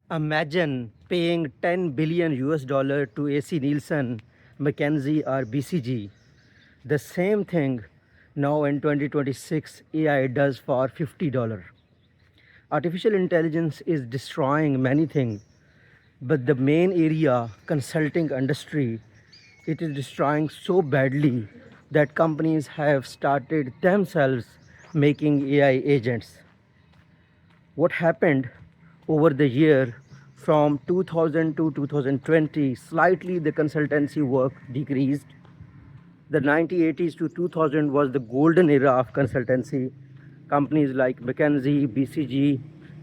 Imagine paying 10 billion US dollar to AC Nielsen, McKinsey or BCG. The same thing now in 2026 AI does for $50. Artificial intelligence is destroying many things, but the main area, consulting industry, it is destroying so badly that companies have started themselves making AI agents. What happened over the year from 2000 to 2020, slightly the consultancy work decreased. The 1980s to 2000 was the golden era of consultancy. Companies like McKinsey, BCG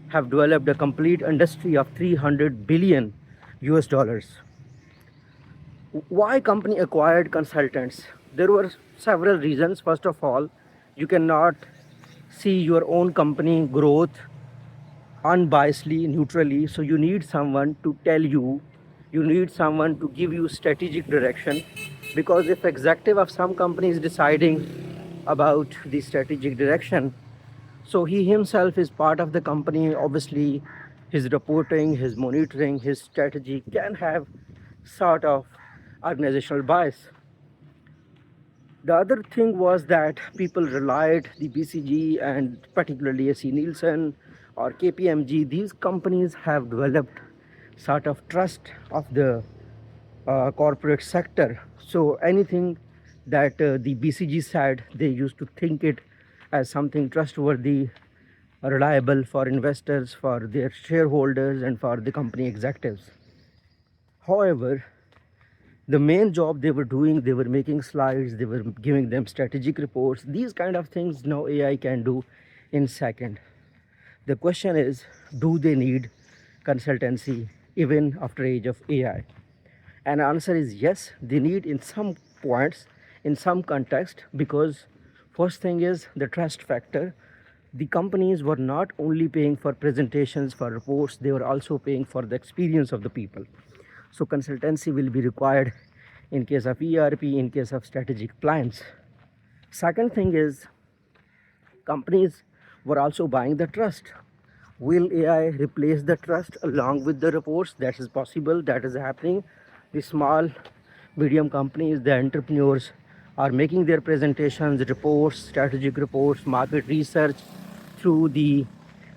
have developed a complete industry of 300 billion US dollars. Why company acquired consultants? There were several reasons. First of all, you cannot see your own company growth unbiasedly, neutrally. So you need someone to tell you, you need someone to give you strategic direction. Because if executive of some company is deciding about the strategic direction, so he himself is part of the company, obviously his reporting, his monitoring, his strategy can have sort of organizational bias. The other thing was that people relied the BCG and particularly AC Nielsen or KPMG. These companies have developed sort of trust of the corporate sector. So anything that the BCG said, they used to think it as something trustworthy, reliable for investors, for their shareholders, and for the company executives. However, the main job they were doing, they were making slides, they were giving them strategic reports. These kind of things now AI can do in second. The question is, do they need consultancy even after age of AI? And answer is yes, they need in some points, in some context, because first thing is the trust factor. The companies were not only paying for presentations, for reports, they were also paying for the experience of the people. So consultancy will be required in case of ERP, in case of strategic plans. Second thing is companies were also buying the trust. Will AI replace the trust along with the reports? That is possible, that is happening. The small, medium companies, the entrepreneurs are making their presentations, reports, strategic reports, market research through the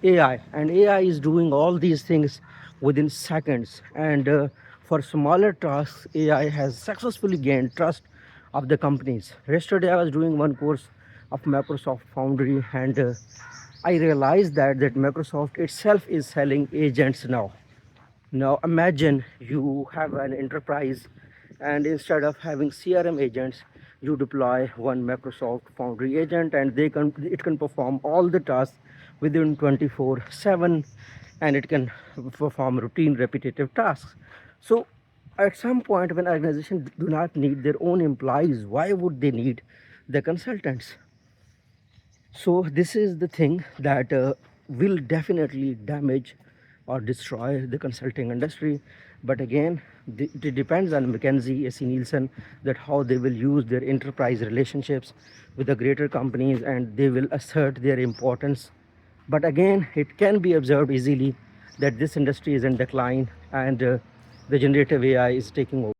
AI. And AI is doing all these things within seconds. And for smaller tasks, AI has successfully gained trust of the companies. Yesterday, I was doing one course of Microsoft Foundry, and I realized that Microsoft itself is selling agents now. Now imagine you have an enterprise, and instead of having CRM agents, you deploy one Microsoft Foundry agent, and it can perform all the tasks within 24/7, and it can perform routine repetitive tasks. So at some point when organizations do not need their own employees, why would they need the consultants? So this is the thing that will definitely damage or destroy the consulting industry. But again, it depends on McKinsey, AC Nielsen, that how they will use their enterprise relationships with the greater companies, and they will assert their importance. But again, it can be observed easily that this industry is in decline, and the generative AI is taking over.